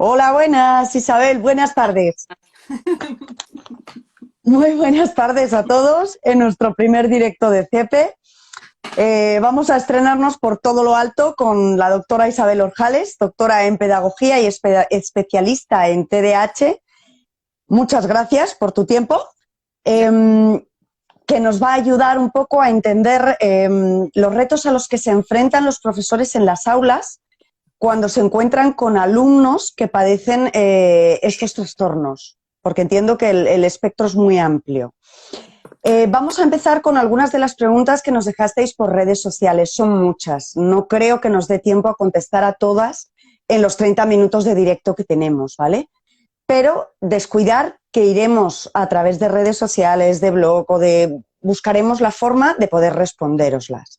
Hola, buenas, Isabel, buenas tardes. Muy buenas tardes a todos en nuestro primer directo de CEPE. Vamos a estrenarnos por todo lo alto con la doctora Isabel Orjales, doctora en Pedagogía y especialista en TDAH. Muchas gracias por tu tiempo, que nos va a ayudar un poco a entender los retos a los que se enfrentan los profesores en las aulas cuando se encuentran con alumnos que padecen estos trastornos, porque entiendo que el espectro es muy amplio. Vamos a empezar con algunas de las preguntas que nos dejasteis por redes sociales. Son muchas. No creo que nos dé tiempo a contestar a todas en los 30 minutos de directo que tenemos, ¿vale? Pero descuidar que iremos a través de redes sociales, de blog buscaremos la forma de poder responderoslas.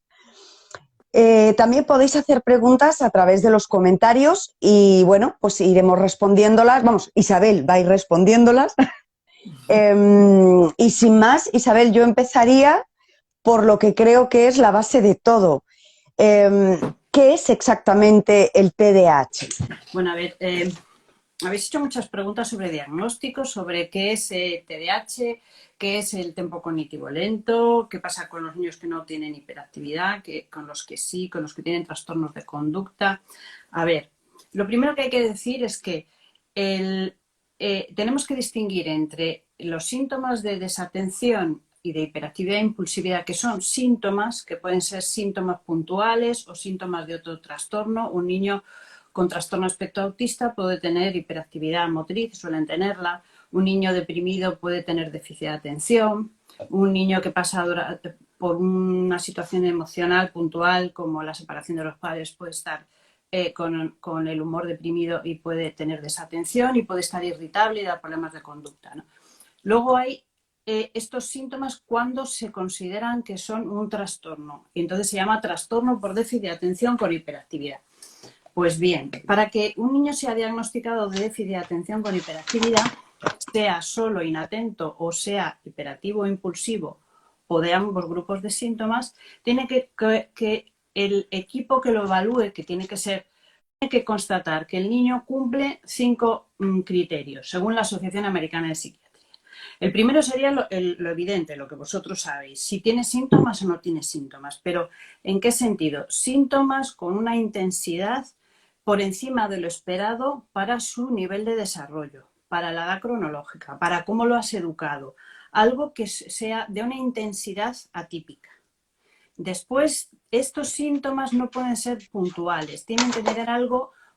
También podéis hacer preguntas a través de los comentarios y, bueno, pues iremos respondiéndolas. Vamos, Isabel va a ir respondiéndolas. Y sin más, Isabel, yo empezaría por lo que creo que es la base de todo. ¿Qué es exactamente el TDAH? Bueno, a ver, habéis hecho muchas preguntas sobre diagnóstico, sobre qué es TDAH, qué es el tempo cognitivo lento, qué pasa con los niños que no tienen hiperactividad, con los que sí, con los que tienen trastornos de conducta. A ver, lo primero que hay que decir es que tenemos que distinguir entre los síntomas de desatención y de hiperactividad e impulsividad, que son síntomas, que pueden ser síntomas puntuales o síntomas de otro trastorno. Un niño con trastorno espectro autista puede tener hiperactividad motriz, suelen tenerla. Un niño deprimido puede tener déficit de atención. Un niño que pasa por una situación emocional puntual como la separación de los padres puede estar con el humor deprimido y puede tener desatención y puede estar irritable y dar problemas de conducta, ¿no? Luego hay estos síntomas cuando se consideran que son un trastorno y entonces se llama trastorno por déficit de atención con hiperactividad. Pues bien, para que un niño sea diagnosticado de déficit de atención con hiperactividad, sea solo inatento o sea hiperactivo o impulsivo o de ambos grupos de síntomas, tiene que el equipo que lo evalúe, que tiene que constatar que el niño cumple 5 criterios, según la Asociación Americana de Psiquiatría. El primero sería lo evidente, lo que vosotros sabéis, si tiene síntomas o no tiene síntomas, pero ¿en qué sentido? Síntomas con una intensidad por encima de lo esperado para su nivel de desarrollo, para la edad cronológica, para cómo lo has educado, algo que sea de una intensidad atípica. Después, estos síntomas no pueden ser puntuales, tienen que tener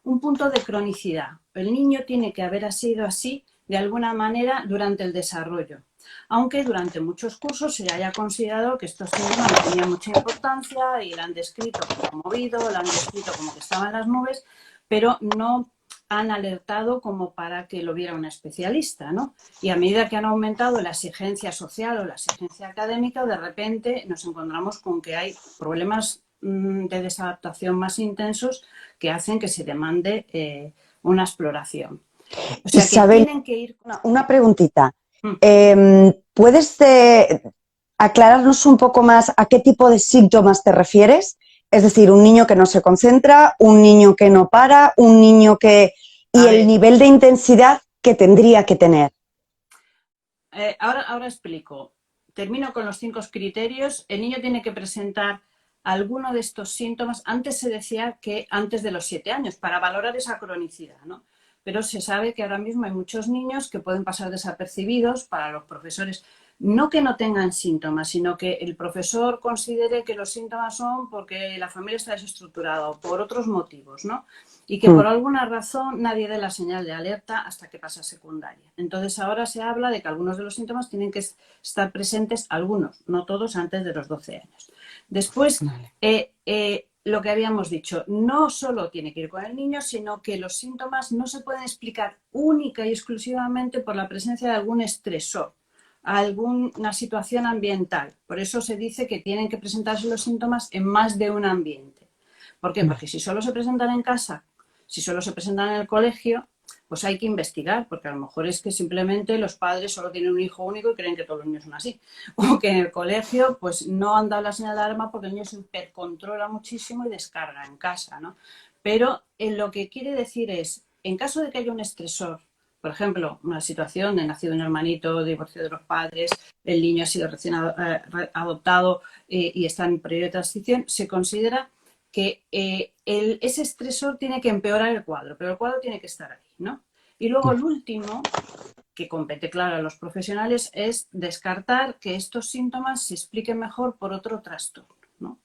un punto de cronicidad. El niño tiene que haber sido así de alguna manera durante el desarrollo, aunque durante muchos cursos se haya considerado que estos síntomas no tenían mucha importancia y la han descrito como movido, la han descrito como que estaba en las nubes, pero no han alertado como para que lo viera un especialista, ¿no? Y a medida que han aumentado la exigencia social o la exigencia académica, de repente nos encontramos con que hay problemas de desadaptación más intensos que hacen que se demande una exploración. O sea que Isabel, tienen que ir... una preguntita. ¿Puedes aclararnos un poco más a qué tipo de síntomas te refieres? Es decir, un niño que no se concentra, un niño que no para, un niño que... y el nivel de intensidad que tendría que tener. Ahora explico. Termino con los 5 criterios. El niño tiene que presentar alguno de estos síntomas. Antes se decía que antes de los 7 años, para valorar esa cronicidad, ¿no? Pero se sabe que ahora mismo hay muchos niños que pueden pasar desapercibidos para los profesores. No que no tengan síntomas, sino que el profesor considere que los síntomas son porque la familia está desestructurada o por otros motivos, ¿no? Y que por alguna razón nadie dé la señal de alerta hasta que pasa a secundaria. Entonces ahora se habla de que algunos de los síntomas tienen que estar presentes, algunos, no todos, antes de los 12 años. Después, lo que habíamos dicho, no solo tiene que ir con el niño, sino que los síntomas no se pueden explicar única y exclusivamente por la presencia de algún estresor, alguna situación ambiental. Por eso se dice que tienen que presentarse los síntomas en más de un ambiente. ¿Por qué? Porque si solo se presentan en casa, si solo se presentan en el colegio, pues hay que investigar, porque a lo mejor es que simplemente los padres solo tienen un hijo único y creen que todos los niños son así. O que en el colegio pues no han dado la señal de alarma porque el niño se hipercontrola muchísimo y descarga en casa, ¿no? Pero lo que quiere decir es, en caso de que haya un estresor, por ejemplo, una situación de nacido un hermanito, divorcio de los padres, el niño ha sido recién adoptado y está en periodo de transición, se considera que ese estresor tiene que empeorar el cuadro, pero el cuadro tiene que estar ahí, ¿no? Y luego el último, que compete, claro, a los profesionales, es descartar que estos síntomas se expliquen mejor por otro trastorno, ¿no?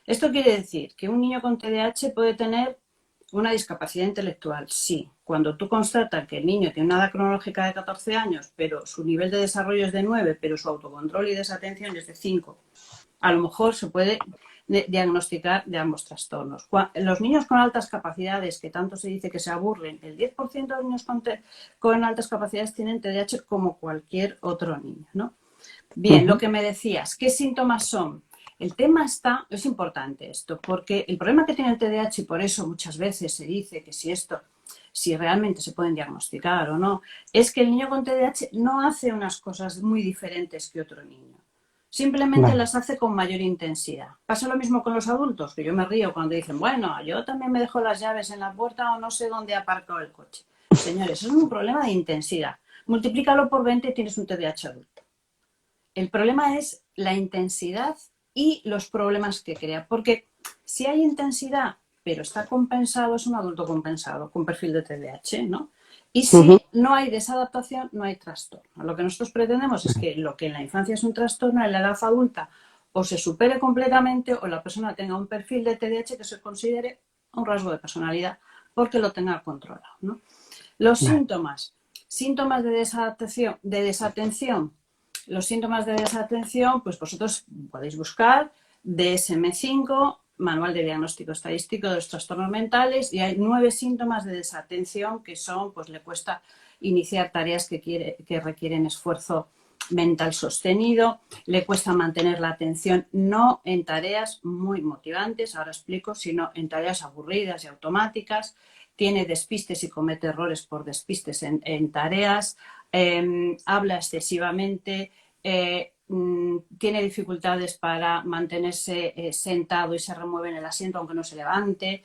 Esto quiere decir que un niño con TDAH puede tener una discapacidad intelectual, sí. Cuando tú constatas que el niño tiene una edad cronológica de 14 años, pero su nivel de desarrollo es de 9, pero su autocontrol y desatención es de 5, a lo mejor se puede diagnosticar de ambos trastornos. Los niños con altas capacidades, que tanto se dice que se aburren, el 10% de los niños con altas capacidades tienen TDAH como cualquier otro niño, ¿no? Bien, lo que me decías, ¿qué síntomas son? El tema es importante esto, porque el problema que tiene el TDAH, y por eso muchas veces se dice que si realmente se pueden diagnosticar o no, es que el niño con TDAH no hace unas cosas muy diferentes que otro niño. Simplemente las hace con mayor intensidad. Pasa lo mismo con los adultos, que yo me río cuando dicen, bueno, yo también me dejo las llaves en la puerta o no sé dónde aparco el coche. Señores, es un problema de intensidad. Multiplícalo por 20 y tienes un TDAH adulto. El problema es la intensidad y los problemas que crea. Porque si hay intensidad, pero está compensado, es un adulto compensado con perfil de TDAH, ¿no? Y si no hay desadaptación, no hay trastorno. Lo que nosotros pretendemos es que lo que en la infancia es un trastorno, en la edad adulta o se supere completamente o la persona tenga un perfil de TDAH que se considere un rasgo de personalidad porque lo tenga controlado, ¿no? Los síntomas de desatención. Los síntomas de desatención, pues vosotros podéis buscar DSM-5, Manual de Diagnóstico Estadístico de los Trastornos Mentales, y hay 9 síntomas de desatención que son, pues le cuesta iniciar tareas que requieren esfuerzo mental sostenido, le cuesta mantener la atención no en tareas muy motivantes, ahora explico, sino en tareas aburridas y automáticas, tiene despistes y comete errores por despistes en tareas, habla excesivamente, tiene dificultades para mantenerse sentado y se remueve en el asiento aunque no se levante,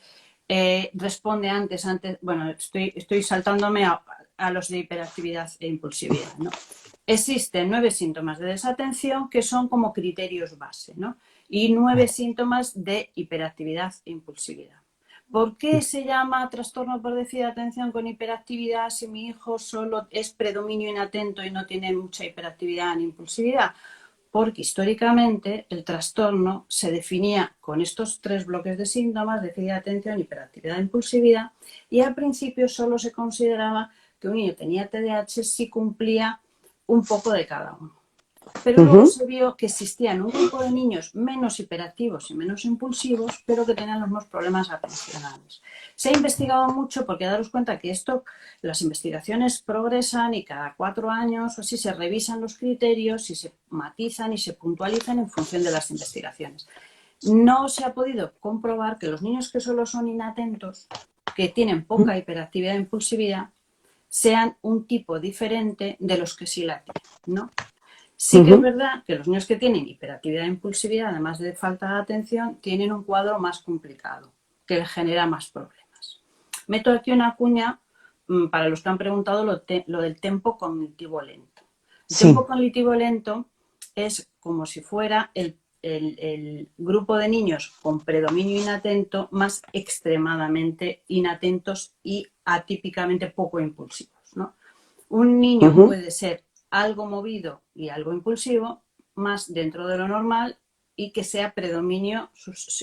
responde antes, bueno, estoy saltándome a los de hiperactividad e impulsividad, ¿no? Existen 9 síntomas de desatención que son como criterios base, ¿no? Y 9 síntomas de hiperactividad e impulsividad. ¿Por qué se llama trastorno por déficit de atención con hiperactividad si mi hijo solo es predominio inatento y no tiene mucha hiperactividad ni impulsividad? Porque históricamente el trastorno se definía con estos 3 bloques de síntomas, déficit de atención, hiperactividad e impulsividad, y al principio solo se consideraba que un niño tenía TDAH si cumplía un poco de cada uno. Pero luego se vio que existían un grupo de niños menos hiperactivos y menos impulsivos, pero que tenían los mismos problemas atencionales. Se ha investigado mucho porque daros cuenta que las investigaciones progresan y cada 4 años o así se revisan los criterios y se matizan y se puntualizan en función de las investigaciones. No se ha podido comprobar que los niños que solo son inatentos, que tienen poca hiperactividad e impulsividad, sean un tipo diferente de los que sí la tienen, ¿no? Sí que es verdad que los niños que tienen hiperactividad e impulsividad, además de falta de atención, tienen un cuadro más complicado, que les genera más problemas. Meto aquí una cuña para los que han preguntado lo del tempo cognitivo lento. El tempo cognitivo lento es como si fuera el grupo de niños con predominio inatento más extremadamente inatentos y atípicamente poco impulsivos, ¿no? Un niño puede ser algo movido y algo impulsivo, más dentro de lo normal, y que sea predominio,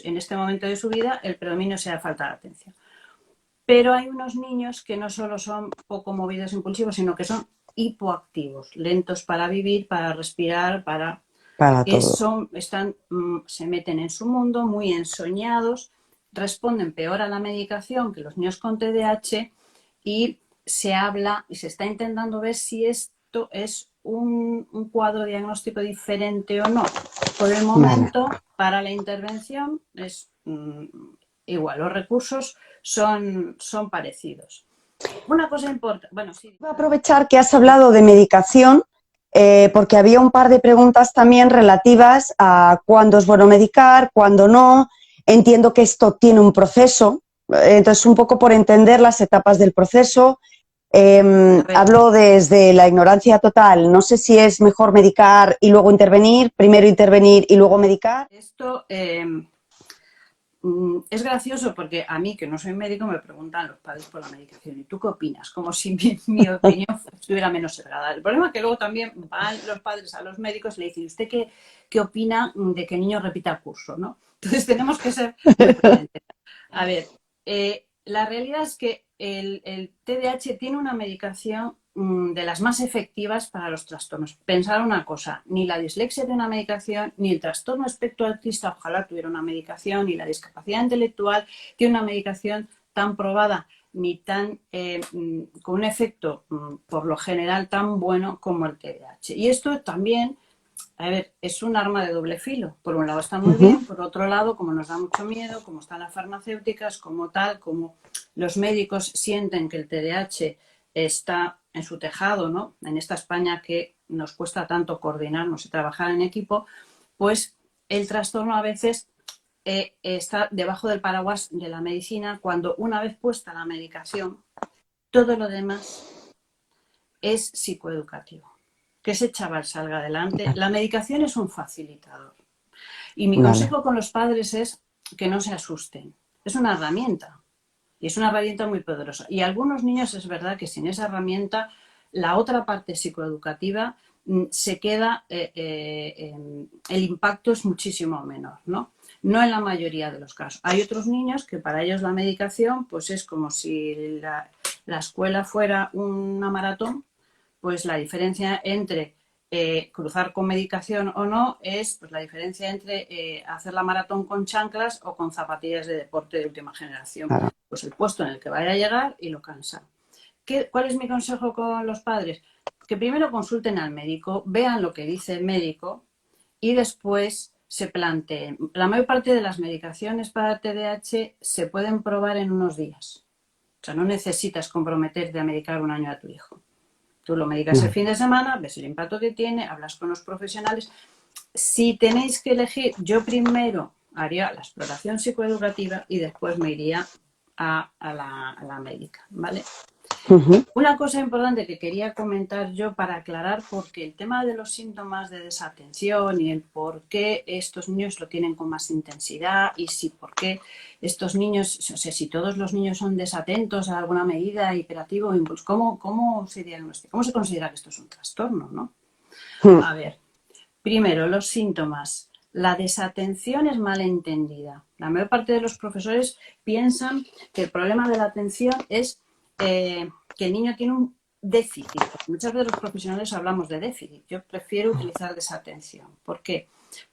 en este momento de su vida, el predominio sea falta de atención. Pero hay unos niños que no solo son poco movidos e impulsivos, sino que son hipoactivos, lentos para vivir, para respirar, se meten en su mundo, muy ensoñados, responden peor a la medicación que los niños con TDAH y se habla y se está intentando ver si esto es un cuadro diagnóstico diferente o no. Por el momento, para la intervención es igual, los recursos son parecidos. Una cosa importante, bueno, sí. Voy a aprovechar que has hablado de medicación, porque había un par de preguntas también relativas a cuándo es bueno medicar, cuándo no. Entiendo que esto tiene un proceso, Entonces, un poco por entender las etapas del proceso. A ver, Hablo desde la ignorancia total. No sé si es mejor medicar y luego intervenir, primero intervenir y luego medicar. esto es gracioso porque a mí, que no soy médico, me preguntan los padres por la medicación. ¿Y tú qué opinas? Como si mi opinión estuviera menos sesgada. El problema es que luego también van los padres a los médicos y le dicen, ¿usted qué opina de que el niño repita el curso? ¿No? Entonces tenemos que ser muy prudentes. A ver, la realidad es que el TDAH tiene una medicación de las más efectivas para los trastornos. Pensar una cosa, ni la dislexia tiene una medicación, ni el trastorno espectro autista, ojalá tuviera una medicación, ni la discapacidad intelectual tiene una medicación tan probada, ni tan con un efecto por lo general tan bueno como el TDAH. Y esto también, a ver, es un arma de doble filo. Por un lado está muy bien, por otro lado, como nos da mucho miedo, como están las farmacéuticas, como tal, como los médicos sienten que el TDAH está en su tejado, ¿no? En esta España que nos cuesta tanto coordinarnos y trabajar en equipo, pues el trastorno a veces está debajo del paraguas de la medicina cuando una vez puesta la medicación, todo lo demás es psicoeducativo. Que ese chaval salga adelante. La medicación es un facilitador. Y mi Vale. consejo con los padres es que no se asusten. Es una herramienta. Y es una herramienta muy poderosa. Y algunos niños es verdad que sin esa herramienta, la otra parte psicoeducativa se queda, el impacto es muchísimo menor, ¿no? No en la mayoría de los casos. Hay otros niños que para ellos la medicación pues es como si la escuela fuera una maratón, pues la diferencia entre cruzar con medicación o no es pues, la diferencia entre hacer la maratón con chanclas o con zapatillas de deporte de última generación. Claro. Pues el puesto en el que vaya a llegar y lo cansa. ¿Cuál es mi consejo con los padres? Que primero consulten al médico, vean lo que dice el médico y después se planteen. La mayor parte de las medicaciones para TDAH se pueden probar en unos días. O sea, no necesitas comprometerte a medicar un año a tu hijo. Tú lo medicas el Vale. fin de semana, ves el impacto que tiene, hablas con los profesionales. Si tenéis que elegir, yo primero haría la exploración psicoeducativa y después me iría a la médica, ¿vale? Ujú. Una cosa importante que quería comentar yo para aclarar, porque el tema de los síntomas de desatención y el por qué estos niños lo tienen con más intensidad y si por qué estos niños, o sea, si todos los niños son desatentos a alguna medida, hiperactivo, impulso, ¿cómo se diagnostica? ¿Cómo se considera que esto es un trastorno, no? A ver, primero, los síntomas. La desatención es malentendida. La mayor parte de los profesores piensan que el problema de la atención es que el niño tiene un déficit. Muchas veces los profesionales hablamos de déficit. Yo prefiero utilizar desatención. ¿Por qué?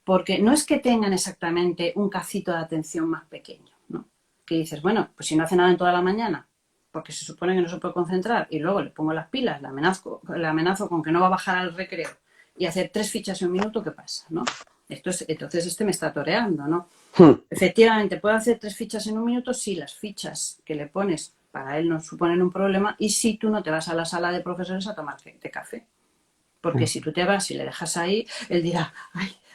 Porque no es que tengan exactamente un cacito de atención más pequeño, ¿no? Que dices, bueno, pues si no hace nada en toda la mañana, porque se supone que no se puede concentrar, y luego le pongo las pilas, le amenazo con que no va a bajar al recreo y hacer 3 fichas en un minuto, ¿qué pasa? ¿No? Entonces este me está toreando, ¿no? Efectivamente, ¿puede hacer 3 fichas en un minuto? Sí, las fichas que le pones para él no suponen un problema y si tú no te vas a la sala de profesores a tomar café. Porque si tú te vas y le dejas ahí, él dirá,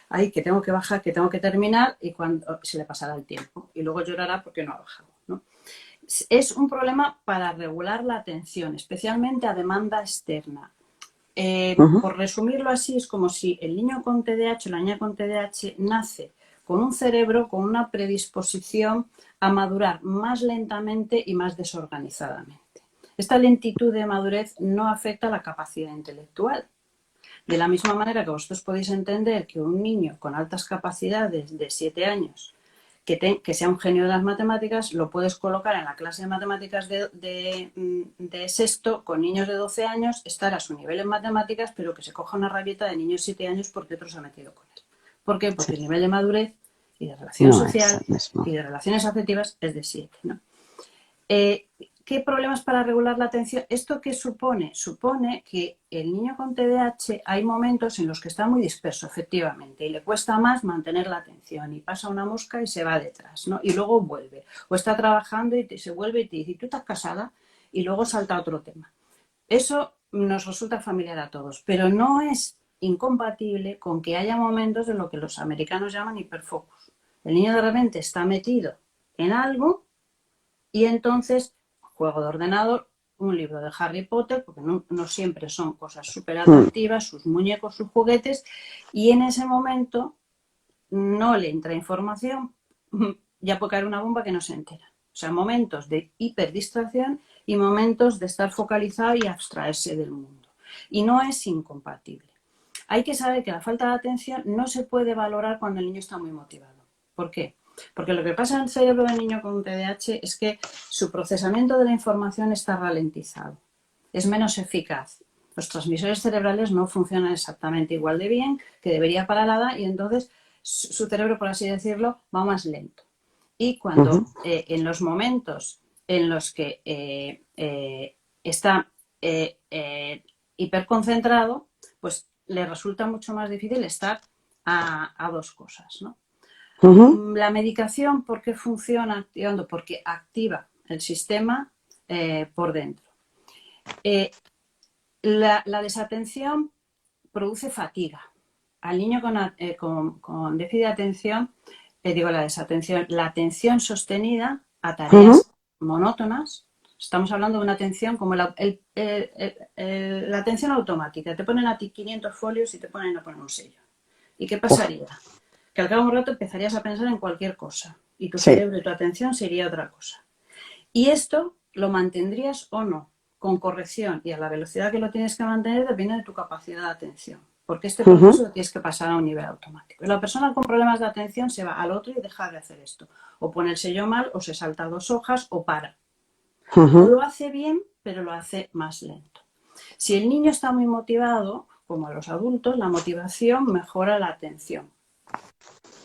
ay, que tengo que bajar, que tengo que terminar y cuando se le pasará el tiempo. Y luego llorará porque no ha bajado, ¿no? Es un problema para regular la atención, especialmente a demanda externa. Ujú. Por resumirlo así, es como si el niño con TDAH o la niña con TDAH nace con un cerebro con una predisposición a madurar más lentamente y más desorganizadamente. Esta lentitud de madurez no afecta a la capacidad intelectual. De la misma manera que vosotros podéis entender que un niño con altas capacidades de 7 años que sea un genio de las matemáticas, lo puedes colocar en la clase de matemáticas de sexto con niños de 12 años, estar a su nivel en matemáticas, pero que se coja una rabieta de niños de 7 años porque otro se ha metido con él. ¿Por qué? Sí. Porque el nivel de madurez y de relación No es social el mismo. y de relaciones afectivas es de 7, ¿no? Eh, ¿Qué problemas para regular la atención? ¿Esto qué supone? Supone que el niño con TDAH hay momentos en los que está muy disperso, efectivamente, y le cuesta más mantener la atención, y pasa una mosca y se va detrás, ¿no? Y luego vuelve. O está trabajando y se vuelve y te dice, ¿tú estás casada? Y luego salta otro tema. Eso nos resulta familiar a todos, pero no es incompatible con que haya momentos de lo que los americanos llaman hiperfocus. El niño de repente está metido en algo Y entonces, juego de ordenador, un libro de Harry Potter, porque no siempre son cosas súper atractivas, sus muñecos, sus juguetes, y en ese momento no le entra información, ya puede caer una bomba que no se entera. O sea, momentos de hiperdistracción y momentos de estar focalizado y abstraerse del mundo. Y no es incompatible. Hay que saber que la falta de atención no se puede valorar cuando el niño está muy motivado. ¿Por qué? Porque lo que pasa en el cerebro del niño con TDAH es que su procesamiento de la información está ralentizado, es menos eficaz. Los transmisores cerebrales no funcionan exactamente igual de bien, que debería para nada, y entonces su cerebro, por así decirlo, va más lento. Y cuando en los momentos en los que está hiperconcentrado, pues le resulta mucho más difícil estar a dos cosas, ¿no? La medicación, ¿por qué funciona activando? Porque activa el sistema por dentro. La desatención produce fatiga. Al niño con déficit de atención, la desatención, la atención sostenida a tareas monótonas, estamos hablando de una atención como la atención automática. Te ponen a ti 500 folios y te ponen a poner un sello. ¿Y qué pasaría? Que al cabo de un rato empezarías a pensar en cualquier cosa y tu cerebro y tu atención sería otra cosa. Y esto lo mantendrías o no, con corrección y a la velocidad que lo tienes que mantener depende de tu capacidad de atención, porque este proceso lo tienes que pasar a un nivel automático. Y la persona con problemas de atención se va al otro y deja de hacer esto, o pone el sello mal, o se salta 2 hojas, o para. O lo hace bien, pero lo hace más lento. Si el niño está muy motivado, como a los adultos, la motivación mejora la atención.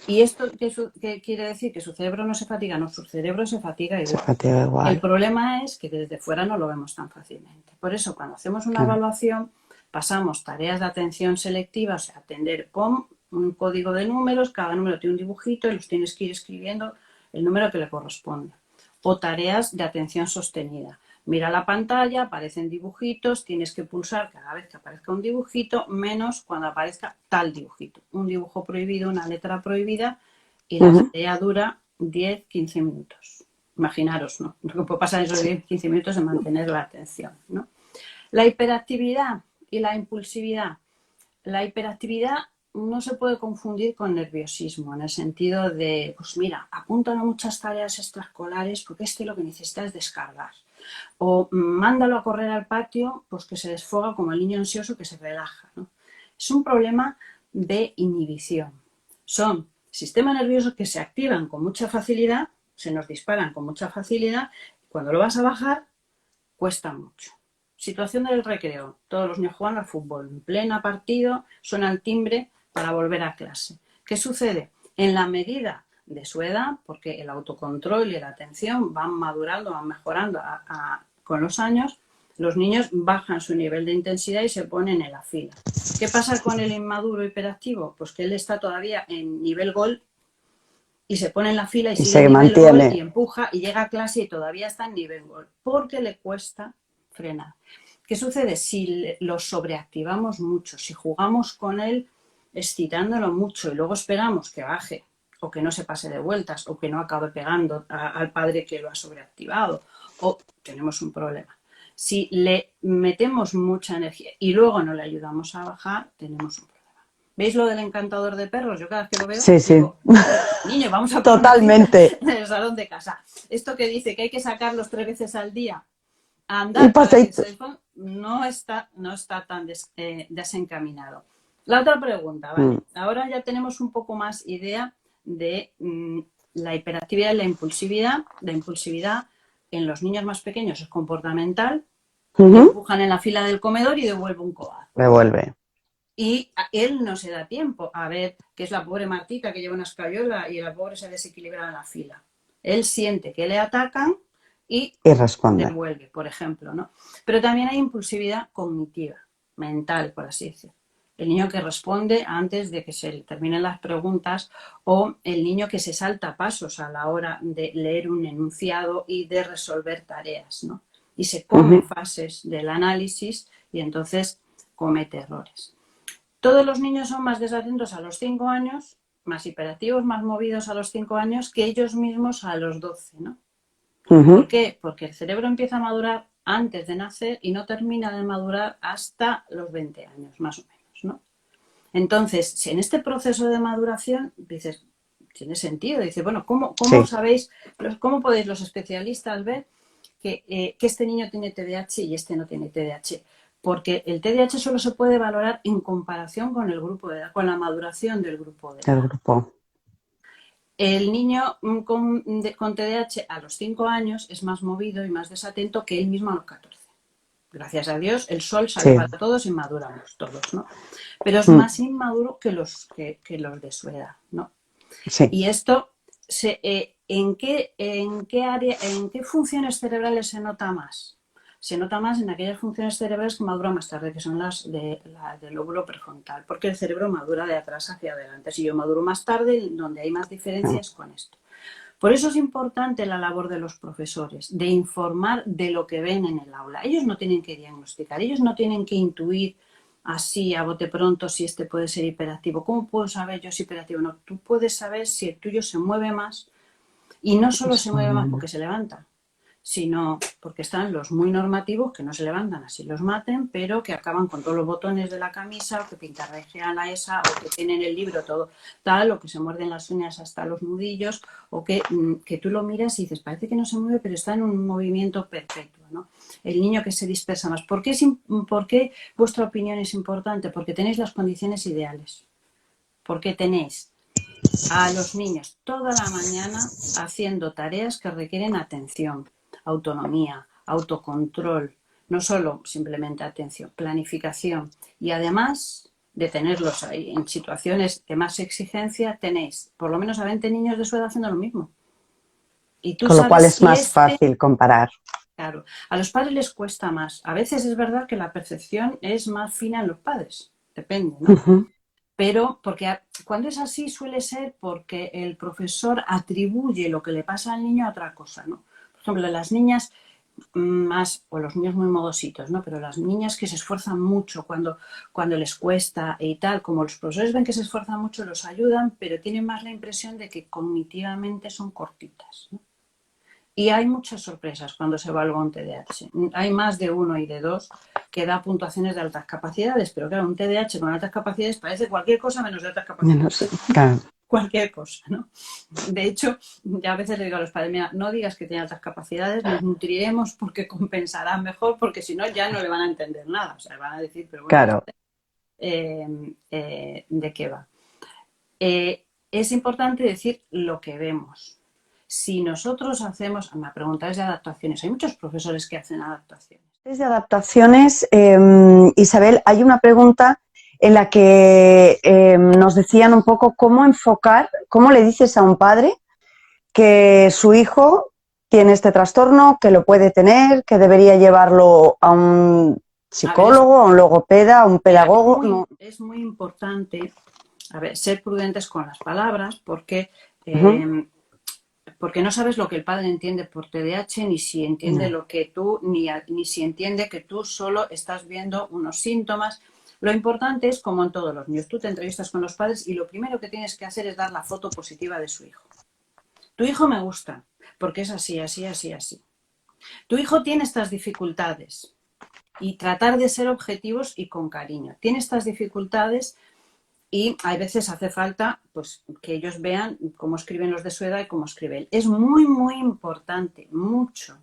¿Y esto qué quiere decir? ¿Que su cerebro no se fatiga? No, su cerebro se fatiga igual. El problema es que desde fuera no lo vemos tan fácilmente. Por eso, cuando hacemos una evaluación, pasamos tareas de atención selectiva, o sea, atender con un código de números, cada número tiene un dibujito y los tienes que ir escribiendo el número que le corresponde. O tareas de atención sostenida. Mira la pantalla, aparecen dibujitos, tienes que pulsar cada vez que aparezca un dibujito, menos cuando aparezca tal dibujito. Un dibujo prohibido, una letra prohibida, y la tarea dura 10-15 minutos. Imaginaros, ¿no? Lo que puede pasar en esos 10-15 minutos es mantener la atención, ¿no? La hiperactividad y la impulsividad. La hiperactividad no se puede confundir con nerviosismo, en el sentido de, pues mira, apúntalo a muchas tareas extraescolares porque lo que necesita es descargar. O mándalo a correr al patio, pues que se desfoga como el niño ansioso que se relaja, ¿no? Es un problema de inhibición. Son sistemas nerviosos que se activan con mucha facilidad, se nos disparan con mucha facilidad. Cuando lo vas a bajar, cuesta mucho. Situación del recreo. Todos los niños juegan al fútbol. En plena partido, suena el timbre para volver a clase. ¿Qué sucede? En la medida de su edad, porque el autocontrol y la atención van madurando, van mejorando con los años, los niños bajan su nivel de intensidad y se ponen en la fila. ¿Qué pasa con el inmaduro hiperactivo? Pues que él está todavía en nivel gol y se pone en la fila y sigue en nivel gol y empuja y llega a clase y todavía está en nivel gol, porque le cuesta frenar. ¿Qué sucede? Si lo sobreactivamos mucho, si jugamos con él excitándolo mucho y luego esperamos que baje o que no se pase de vueltas o que no acabe pegando al padre que lo ha sobreactivado, o tenemos un problema. Si le metemos mucha energía y luego no le ayudamos a bajar, tenemos un problema. ¿Veis lo del encantador de perros? Yo cada vez que lo veo, digo, niño, vamos a poner totalmente en el salón de casa. Esto que dice que hay que sacarlos 3 veces al día a andar para que no está tan desencaminado. La otra pregunta, ¿vale? Ahora ya tenemos un poco más idea de la hiperactividad y la impulsividad. La impulsividad en los niños más pequeños es comportamental, empujan en la fila del comedor y devuelve un codazo. Devuelve. Y él no se da tiempo a ver que es la pobre Martita que lleva una escayola y la pobre se desequilibra en la fila. Él siente que le atacan y responde. Devuelve, por ejemplo, ¿no? Pero también hay impulsividad cognitiva, mental, por así decirlo. El niño que responde antes de que se terminen las preguntas, o el niño que se salta pasos a la hora de leer un enunciado y de resolver tareas, ¿no? Y se come fases del análisis y entonces comete errores. Todos los niños son más desatentos a los 5 años, más hiperactivos, más movidos a los 5 años que ellos mismos a los 12, ¿no? ¿Por qué? Porque el cerebro empieza a madurar antes de nacer y no termina de madurar hasta los 20 años, más o menos, ¿no? Entonces, si en este proceso de maduración dices, tiene sentido, dice, bueno, ¿cómo Sí, sabéis, cómo podéis los especialistas ver que este niño tiene TDAH y este no tiene TDAH? Porque el TDAH solo se puede valorar en comparación con el grupo de edad, con la maduración del grupo de el edad. grupo. El niño con TDAH a los 5 años es más movido y más desatento que él mismo a los 14. Gracias a Dios, el sol sale Sí. para todos y maduramos todos, ¿no? Pero es más inmaduro que los de su edad, ¿no? Sí. Y esto, ¿en qué área, en qué funciones cerebrales se nota más? Se nota más en aquellas funciones cerebrales que maduran más tarde, que son las del lóbulo prefrontal, porque el cerebro madura de atrás hacia adelante. Si yo maduro más tarde, donde hay más diferencias con esto. Por eso es importante la labor de los profesores, de informar de lo que ven en el aula. Ellos no tienen que diagnosticar, ellos no tienen que intuir así a bote pronto si este puede ser hiperactivo. ¿Cómo puedo saber yo si es hiperactivo? No, tú puedes saber si el tuyo se mueve más y no solo se mueve más porque se levanta, sino porque están los muy normativos que no se levantan así los maten, pero que acaban con todos los botones de la camisa, o que pintarrajean a esa, o que tienen el libro todo tal, o que se muerden las uñas hasta los nudillos, o que tú lo miras y dices, parece que no se mueve, pero está en un movimiento perpetuo, ¿no? El niño que se dispersa más. ¿Por qué vuestra opinión es importante? Porque tenéis las condiciones ideales. Porque tenéis a los niños toda la mañana haciendo tareas que requieren atención, autonomía, autocontrol, no solo simplemente atención, planificación. Y además de tenerlos ahí en situaciones de más exigencia, tenéis por lo menos a 20 niños de su edad haciendo lo mismo. Y tú Con lo cual sabes es si más fácil comparar. claro, a los padres les cuesta más. A veces es verdad que la percepción es más fina en los padres, depende, ¿no? Pero porque cuando es así suele ser porque el profesor atribuye lo que le pasa al niño a otra cosa, ¿no? Por ejemplo, las niñas más, o los niños muy modositos, ¿no? Pero las niñas que se esfuerzan mucho cuando les cuesta y tal, como los profesores ven que se esfuerzan mucho, los ayudan, pero tienen más la impresión de que cognitivamente son cortitas, ¿no? Y hay muchas sorpresas cuando se evalúa un TDAH. Hay más de uno y de dos que da puntuaciones de altas capacidades, pero claro, un TDAH con altas capacidades parece cualquier cosa menos de altas No capacidades. sé, claro. Cualquier cosa, ¿no? De hecho, ya a veces le digo a los padres, mira, no digas que tiene altas capacidades, nos nutriremos porque compensará mejor, porque si no ya no le van a entender nada. O sea, van a decir, pero bueno, Claro. ¿de qué va? Es importante decir lo que vemos. Si nosotros hacemos, me preguntáis de adaptaciones, hay muchos profesores que hacen adaptaciones. De adaptaciones, Isabel, hay una pregunta en la que nos decían un poco cómo enfocar, cómo le dices a un padre que su hijo tiene este trastorno, que lo puede tener, que debería llevarlo a un A ver, psicólogo, a un logopeda, a un mira, pedagogo. No. es muy importante, a ver, ser prudentes con las palabras porque no sabes lo que el padre entiende por TDAH, ni si entiende No. lo que tú, ni si entiende que tú solo estás viendo unos síntomas. Lo importante es, como en todos los niños, tú te entrevistas con los padres y lo primero que tienes que hacer es dar la foto positiva de su hijo. Tu hijo me gusta, porque es así, así, así, así. Tu hijo tiene estas dificultades y tratar de ser objetivos y con cariño. Tiene estas dificultades y a veces hace falta pues, que ellos vean cómo escriben los de su edad y cómo escribe él. Es muy, muy importante, mucho,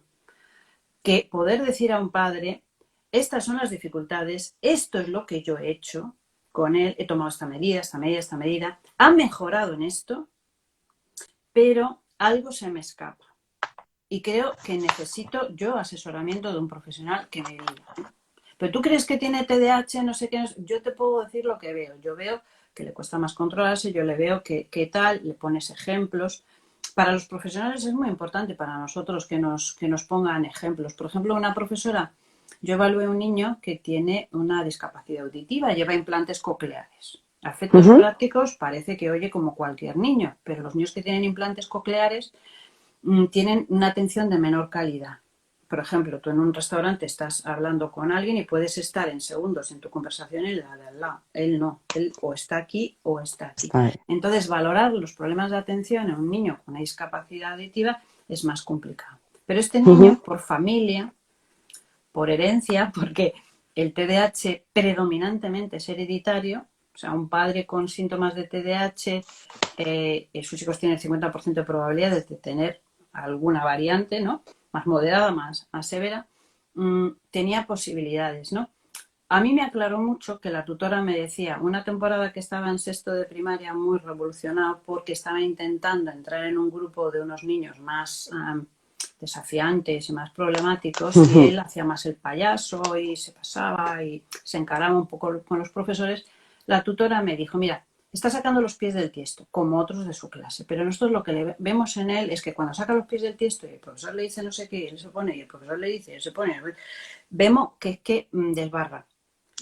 que poder decir a un padre, estas son las dificultades, esto es lo que yo he hecho con él, he tomado esta medida, esta medida, esta medida, ha mejorado en esto, pero algo se me escapa. Y creo que necesito yo asesoramiento de un profesional que me diga. Pero tú crees que tiene TDAH, no sé qué, yo te puedo decir lo que veo. Yo veo que le cuesta más controlarse, yo le veo que tal, le pones ejemplos. Para los profesionales es muy importante, para nosotros que nos pongan ejemplos. Por ejemplo, una profesora, yo evalué a un niño que tiene una discapacidad auditiva, lleva implantes cocleares. A efectos prácticos parece que oye como cualquier niño, pero los niños que tienen implantes cocleares tienen una atención de menor calidad. Por ejemplo, tú en un restaurante estás hablando con alguien y puedes estar en segundos en tu conversación en la de al lado. Él no, él o está aquí o está aquí. Entonces, valorar los problemas de atención en un niño con una discapacidad auditiva es más complicado. Pero este niño, por familia, por herencia, porque el TDAH predominantemente es hereditario, o sea, un padre con síntomas de TDAH, sus hijos tienen el 50% de probabilidades de tener alguna variante, ¿no? Más moderada, más severa, tenía posibilidades, ¿no? A mí me aclaró mucho que la tutora me decía, una temporada que estaba en sexto de primaria muy revolucionado porque estaba intentando entrar en un grupo de unos niños más desafiantes y más problemáticos y él hacía más el payaso y se pasaba y se encaraba un poco con los profesores. La tutora me dijo, mira, está sacando los pies del tiesto, como otros de su clase, pero nosotros lo que vemos en él es que cuando saca los pies del tiesto y el profesor le dice no sé qué, y él se pone, y el profesor le dice, y él se pone, vemos que es que desbarra.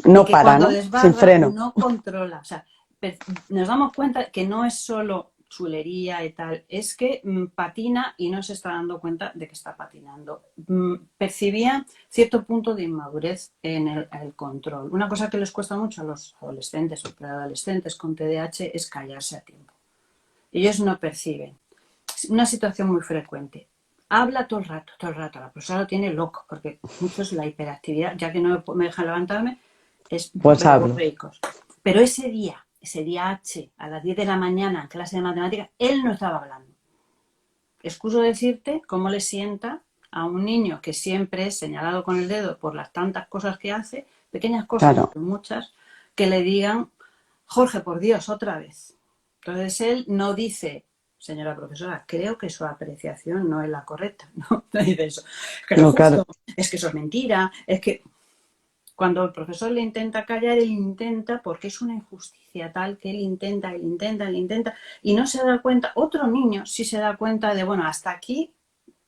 No Y que para, cuando ¿no? Sin desbarra freno. no controla. O sea, nos damos cuenta que no es solo chulería y tal, es que patina y no se está dando cuenta de que está patinando. Percibía cierto punto de inmadurez en el control. Una cosa que les cuesta mucho a los adolescentes o preadolescentes con TDAH es callarse a tiempo. Ellos no perciben. Una situación muy frecuente. Habla todo el rato. La profesora lo tiene loco, porque muchos la hiperactividad, ya que no me deja levantarme, es Pues hablo. verborreicos. Pero ese día H, a las 10 de la mañana en clase de matemáticas, él no estaba hablando. Excuso decirte cómo le sienta a un niño que siempre es señalado con el dedo por las tantas cosas que hace, pequeñas cosas, Claro. muchas, que le digan, Jorge, por Dios, otra vez. Entonces él no dice, señora profesora, creo que su apreciación no es la correcta. No dice eso. Que lo No, justo, claro. es que eso es mentira, es que cuando el profesor le intenta callar, él intenta, porque es una injusticia tal que él intenta, y no se da cuenta. Otro niño sí se da cuenta de, bueno, hasta aquí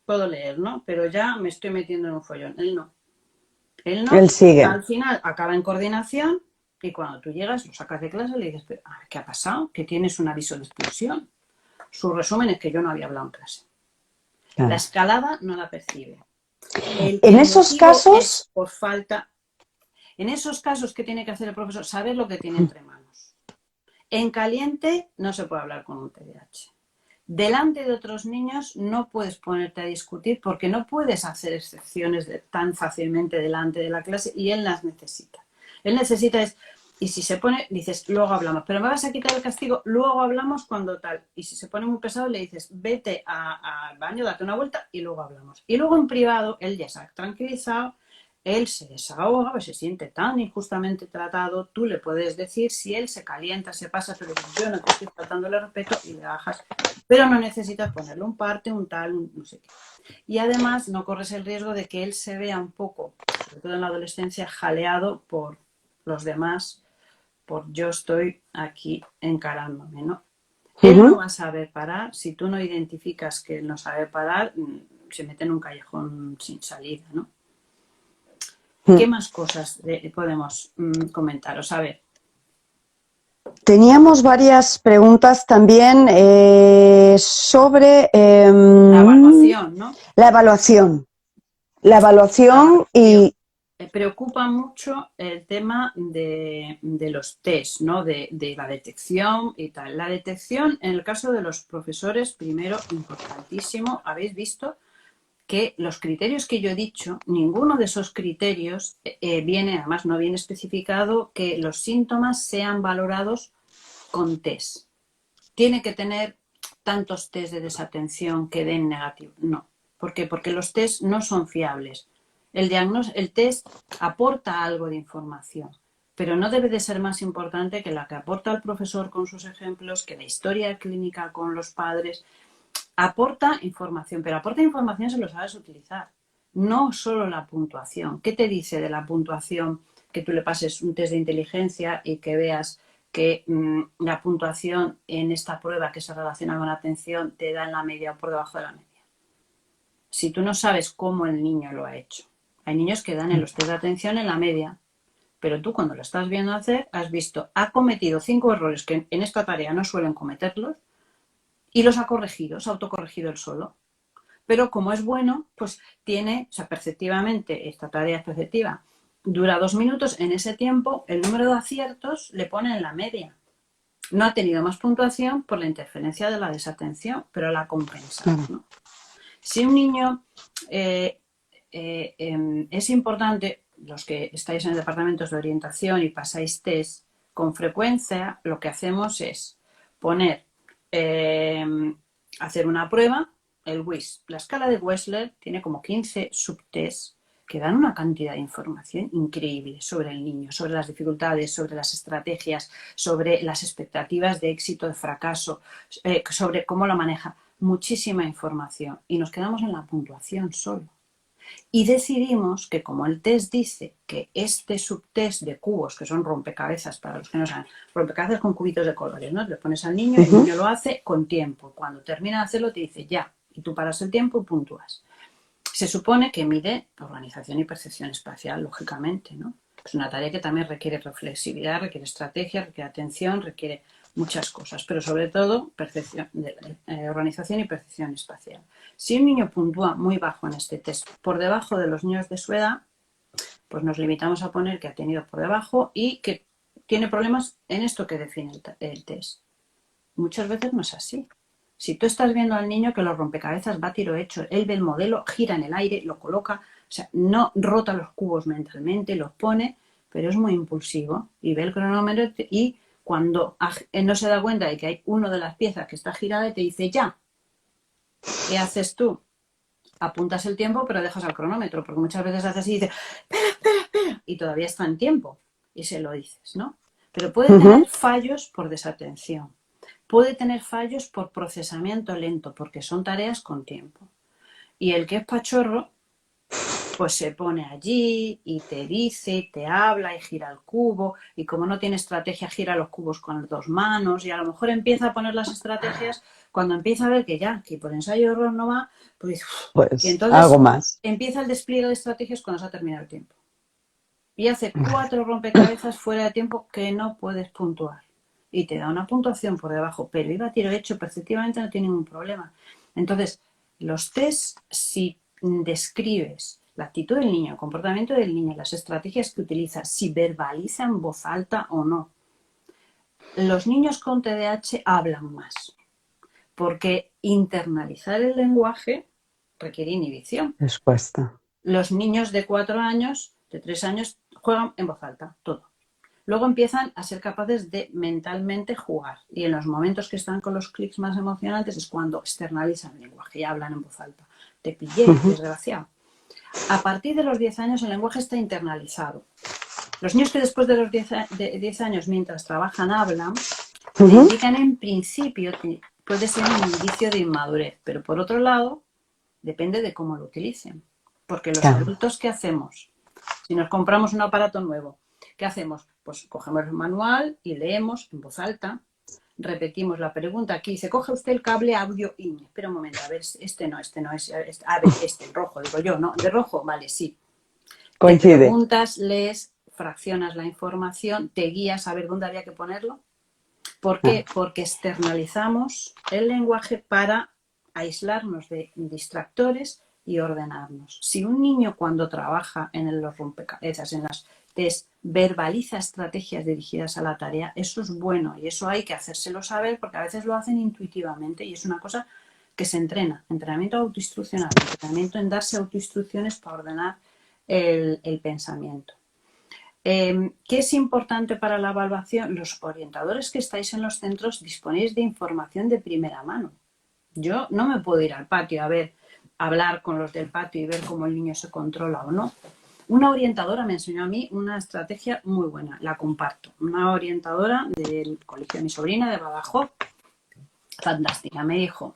puedo leer, ¿no? Pero ya me estoy metiendo en un follón. Él no. Él no. Él sigue. Al final acaba en coordinación y cuando tú llegas, lo sacas de clase y le dices, ¿qué ha pasado? Que tienes un aviso de expulsión. Su resumen es que yo no había hablado en clase. Claro. La escalada no la percibe. El En esos motivo es casos, por falta. En esos casos, ¿qué tiene que hacer el profesor? Saber lo que tiene entre manos. En caliente no se puede hablar con un TDAH. Delante de otros niños no puedes ponerte a discutir porque no puedes hacer excepciones tan fácilmente delante de la clase y él las necesita. Él necesita y si se pone, dices, luego hablamos, pero me vas a quitar el castigo, luego hablamos cuando tal. Y si se pone muy pesado, le dices, vete al baño, date una vuelta y luego hablamos. Y luego en privado, él ya se ha tranquilizado, él se desahoga, pues se siente tan injustamente tratado, tú le puedes decir, si él se calienta, se pasa, pero yo no te estoy faltando el respeto y le bajas, pero no necesitas ponerle un parte, un tal, no sé qué. Y además no corres el riesgo de que él se vea un poco, sobre todo en la adolescencia, jaleado por los demás, por yo estoy aquí encarándome, ¿no? Él no va a saber parar, si tú no identificas que él no sabe parar, se mete en un callejón sin salida, ¿no? ¿Qué más cosas podemos comentaros? A ver. teníamos varias preguntas también sobre La evaluación, ¿no? la evaluación. La evaluación y... Preocupa mucho el tema de los test, ¿no? De la detección y tal. La detección, en el caso de los profesores, primero, importantísimo, habéis visto que los criterios que yo he dicho, ninguno de esos criterios viene, además no viene especificado que los síntomas sean valorados con test. Tiene que tener tantos test de desatención que den negativo. No. ¿Por qué? Porque los test no son fiables. El test aporta algo de información, pero no debe de ser más importante que la que aporta el profesor con sus ejemplos, que la historia clínica con los padres. Aporta información, pero aporta información si lo sabes utilizar. No solo la puntuación. ¿Qué te dice de la puntuación? Que tú le pases un test de inteligencia y que veas que la puntuación en esta prueba que se relaciona con la atención te da en la media o por debajo de la media. Si tú no sabes cómo el niño lo ha hecho. Hay niños que dan en los test de atención en la media, pero tú cuando lo estás viendo hacer has visto, ha cometido 5 errores que en esta tarea no suelen cometerlos y los ha corregido, se ha autocorregido él solo. Pero como es bueno, pues tiene, o sea, perceptivamente, esta tarea es perceptiva, dura 2 minutos, en ese tiempo el número de aciertos le pone en la media. No ha tenido más puntuación por la interferencia de la desatención, pero la compensa, ¿no? Si un niño es importante, los que estáis en departamentos de orientación y pasáis test, con frecuencia lo que hacemos es poner, hacer una prueba, el WIS. La escala de Wechsler tiene como 15 subtests que dan una cantidad de información increíble sobre el niño, sobre las dificultades, sobre las estrategias, sobre las expectativas de éxito, de fracaso, sobre cómo lo maneja. Muchísima información. Y nos quedamos en la puntuación solo. Y decidimos que como el test dice que este subtest de cubos, que son rompecabezas, para los que no saben, rompecabezas con cubitos de colores, ¿no? Le pones al niño y el niño lo hace con tiempo. Cuando termina de hacerlo te dice ya, y tú paras el tiempo y puntúas. Se supone que mide organización y percepción espacial, lógicamente, ¿no? Es una tarea que también requiere reflexividad, requiere estrategia, requiere atención, requiere muchas cosas, pero sobre todo organización y percepción espacial. Si un niño puntúa muy bajo en este test, por debajo de los niños de su edad, pues nos limitamos a poner que ha tenido por debajo y que tiene problemas en esto que define el test. Muchas veces no es así. Si tú estás viendo al niño que los rompecabezas va a tiro hecho, él ve el modelo, gira en el aire, lo coloca, o sea, no rota los cubos mentalmente, los pone, pero es muy impulsivo y ve el cronómetro y cuando no se da cuenta de que hay una de las piezas que está girada y te dice ya, ¿qué haces tú? Apuntas el tiempo pero dejas al cronómetro, porque muchas veces haces así y dices, espera, y todavía está en tiempo y se lo dices, ¿no? Pero puede tener fallos por desatención. Puede tener fallos por procesamiento lento, porque son tareas con tiempo. Y el que es pachorro, pues se pone allí y te dice, te habla y gira el cubo. Y como no tiene estrategia, gira los cubos con las dos manos. Y a lo mejor empieza a poner las estrategias cuando empieza a ver que ya, que por ensayo error no va, pues y entonces algo más. empieza el despliegue de estrategias cuando se ha terminado el tiempo. Y hace 4 rompecabezas fuera de tiempo que no puedes puntuar. Y te da una puntuación por debajo, pero iba a tiro hecho, perceptivamente no tiene ningún problema. Entonces, los test, si describes la actitud del niño, el comportamiento del niño, las estrategias que utiliza, si verbaliza en voz alta o no. Los niños con TDAH hablan más, porque internalizar el lenguaje requiere inhibición. Respuesta. Los niños de 4 años, de 3 años, juegan en voz alta, todo. Luego empiezan a ser capaces de mentalmente jugar. Y en los momentos que están con los clics más emocionantes es cuando externalizan el lenguaje y hablan en voz alta. Te pillé, desgraciado. A partir de los 10 años el lenguaje está internalizado. Los niños que después de los 10 años, mientras trabajan, hablan, te indican en principio, puede ser un indicio de inmadurez. Pero por otro lado, depende de cómo lo utilicen. Porque los adultos, ¿qué hacemos? Si nos compramos un aparato nuevo, ¿qué hacemos? Pues cogemos el manual y leemos en voz alta, repetimos la pregunta. Aquí dice, coge usted el cable audio in. Espera un momento, a ver, este no, a ver, el rojo, digo yo, ¿no? ¿De rojo? Vale, sí. Coincide. Te preguntas, lees, fraccionas la información, te guías a ver dónde había que ponerlo. ¿Por qué? Porque externalizamos el lenguaje para aislarnos de distractores y ordenarnos. Si un niño cuando trabaja en los rompecabezas, en las test, verbaliza estrategias dirigidas a la tarea, eso es bueno y eso hay que hacérselo saber porque a veces lo hacen intuitivamente y es una cosa que se entrena. Entrenamiento autoinstruccional, entrenamiento en darse autoinstrucciones para ordenar el pensamiento. ¿Qué es importante para la evaluación? Los orientadores que estáis en los centros disponéis de información de primera mano. Yo no me puedo ir al patio a hablar con los del patio y ver cómo el niño se controla o no. Una orientadora me enseñó a mí una estrategia muy buena, la comparto. Una orientadora del colegio de mi sobrina de Badajoz, fantástica, me dijo,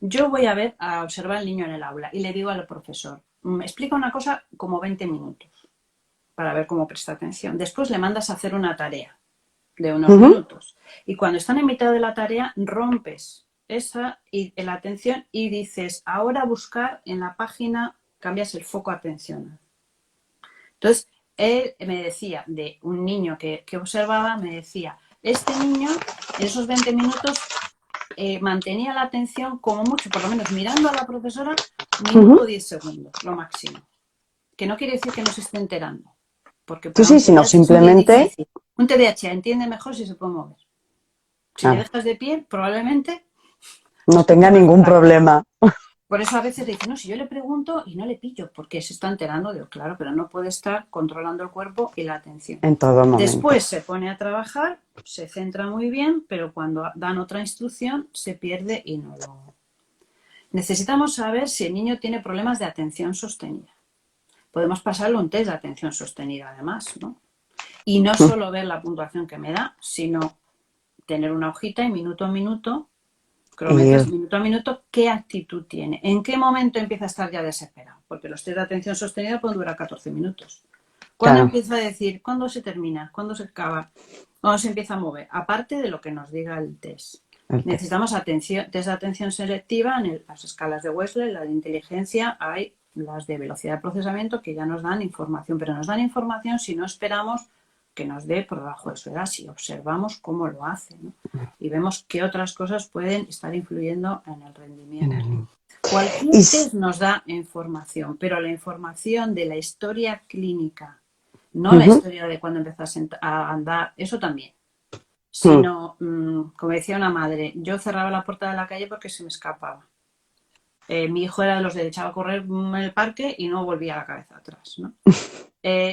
yo voy a observar al niño en el aula y le digo al profesor, me explica una cosa como 20 minutos para ver cómo presta atención. Después le mandas a hacer una tarea de unos minutos y cuando están en mitad de la tarea rompes la atención y dices, ahora buscar en la página, cambias el foco a atención. Entonces, él me decía, de un niño que observaba, me decía, este niño en esos 20 minutos mantenía la atención como mucho, por lo menos mirando a la profesora, minuto 10 segundos, lo máximo. Que no quiere decir que no se esté enterando. Porque para sí, sino simplemente... Un TDAH entiende mejor si se puede mover. Si le dejas de pie, probablemente... no tenga ningún problema. Por eso a veces dicen, no, si yo le pregunto y no le pillo, porque se está enterando, digo, claro, pero no puede estar controlando el cuerpo y la atención. En todo momento. Después se pone a trabajar, se centra muy bien, pero cuando dan otra instrucción se pierde y no lo... Necesitamos saber si el niño tiene problemas de atención sostenida. Podemos pasarle un test de atención sostenida además, ¿no? Y no solo ver la puntuación que me da, sino tener una hojita y minuto a minuto, cronometras minuto a minuto, qué actitud tiene, en qué momento empieza a estar ya desesperado, porque los test de atención sostenida pueden durar 14 minutos. ¿Cuándo empieza a decir? ¿Cuándo se termina? ¿Cuándo se acaba? ¿Cuándo se empieza a mover? Aparte de lo que nos diga el test. Necesitamos test de atención selectiva en las escalas de Wechsler, la de inteligencia, hay las de velocidad de procesamiento que ya nos dan información, pero nos dan información si no esperamos que nos dé por debajo de su edad, si observamos cómo lo hace, ¿no? Y vemos qué otras cosas pueden estar influyendo en el rendimiento. Cualquier test nos da información, pero la información de la historia clínica, no la historia de cuando empezás a andar, eso también. Sino, como decía una madre, yo cerraba la puerta de la calle porque se me escapaba. Mi hijo era de los de echaba a correr en el parque y no volvía la cabeza atrás, ¿no?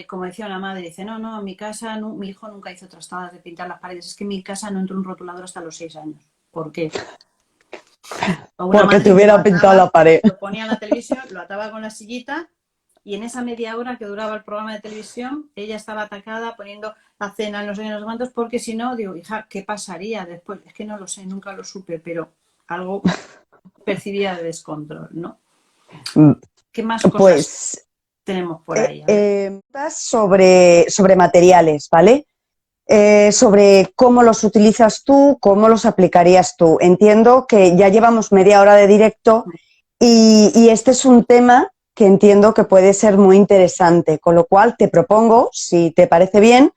Como decía una madre, dice, no, en mi casa mi hijo nunca hizo trastadas de pintar las paredes, es que en mi casa no entró un rotulador hasta los 6 años. ¿Por qué? Porque te hubiera pintado la pared. Lo ponía en la televisión, lo ataba con la sillita y en esa media hora que duraba el programa de televisión, ella estaba atacada poniendo la cena en los años cuantos, porque si no, digo, hija, ¿qué pasaría después? Es que no lo sé, nunca lo supe, pero algo percibía de descontrol, ¿no? ¿Qué más cosas tenemos por ahí? Sobre materiales, ¿vale? Sobre cómo los utilizas tú, cómo los aplicarías tú. Entiendo que ya llevamos media hora de directo y este es un tema que entiendo que puede ser muy interesante, con lo cual te propongo, si te parece bien,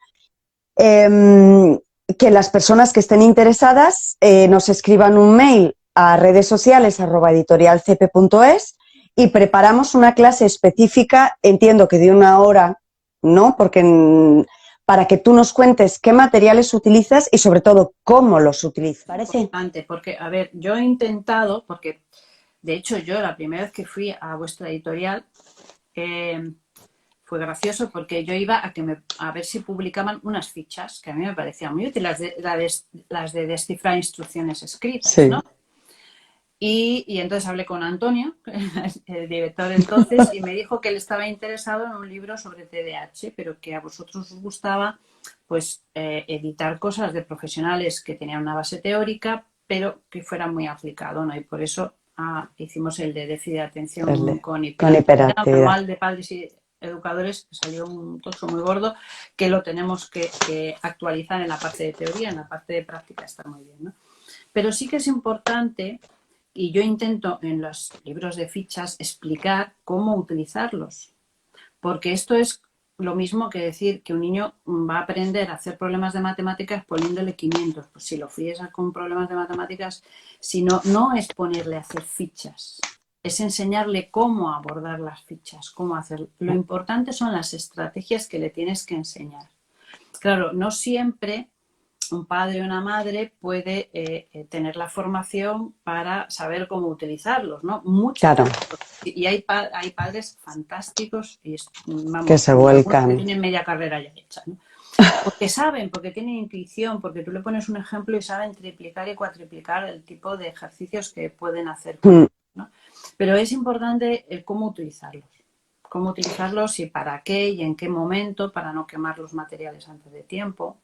que las personas que estén interesadas nos escriban un mail a redes sociales @editorialcepe.es y preparamos una clase específica, entiendo que de 1 hora, ¿no? Porque para que tú nos cuentes qué materiales utilizas y sobre todo cómo los utilizas. ¿Parece? Importante, porque, a ver, yo he intentado, porque de hecho yo la primera vez que fui a vuestra editorial fue gracioso porque yo iba a ver si publicaban unas fichas que a mí me parecían muy útiles, las de descifrar instrucciones escritas, sí, ¿no? Y entonces hablé con Antonio, el director entonces, y me dijo que él estaba interesado en un libro sobre TDAH, pero que a vosotros os gustaba pues editar cosas de profesionales que tenían una base teórica, pero que fuera muy aplicado, ¿no? Y por eso hicimos el de déficit de atención con hiperactividad, manual de padres y educadores, que salió un tocho muy gordo, que lo tenemos que actualizar en la parte de teoría, en la parte de práctica está muy bien, ¿no? Pero sí que es importante, y yo intento en los libros de fichas explicar cómo utilizarlos, porque esto es lo mismo que decir que un niño va a aprender a hacer problemas de matemáticas poniéndole 500. Pues si lo fríes con problemas de matemáticas, sino no es ponerle a hacer fichas, es enseñarle cómo abordar las fichas, cómo hacerlo. Lo importante son las estrategias que le tienes que enseñar. Claro, no siempre un padre o una madre puede tener la formación para saber cómo utilizarlos, ¿no? Claro. Y hay padres fantásticos y vamos, que se vuelcan. Que tienen media carrera ya hecha, ¿no? Porque saben, porque tienen intuición, porque tú le pones un ejemplo y saben triplicar y cuatriplicar el tipo de ejercicios que pueden hacer, ¿no? Pero es importante cómo utilizarlos y para qué y en qué momento, para no quemar los materiales antes de tiempo.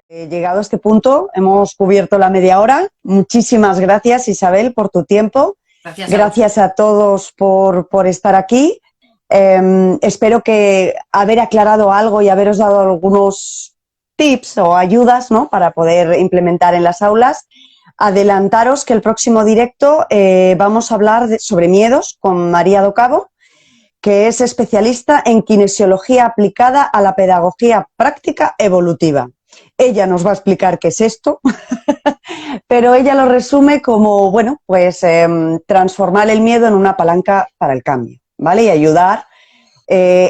Llegado a este punto, hemos cubierto la media hora. Muchísimas gracias, Isabel, por tu tiempo. Gracias a todos por estar aquí. Espero que haber aclarado algo y haberos dado algunos tips o ayudas, ¿no?, para poder implementar en las aulas. Adelantaros que el próximo directo vamos a hablar sobre miedos con María Docabo, que es especialista en kinesiología aplicada a la pedagogía práctica evolutiva. Ella nos va a explicar qué es esto, pero ella lo resume como, bueno, pues transformar el miedo en una palanca para el cambio, ¿vale? Y ayudar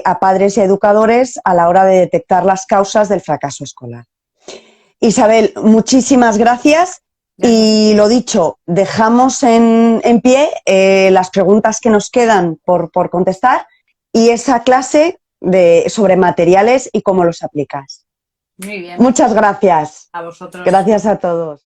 a padres y a educadores a la hora de detectar las causas del fracaso escolar. Isabel, muchísimas gracias. Y lo dicho, dejamos en pie las preguntas que nos quedan por contestar y esa clase sobre materiales y cómo los aplicas. Muy bien. Muchas gracias. A vosotros. Gracias a todos.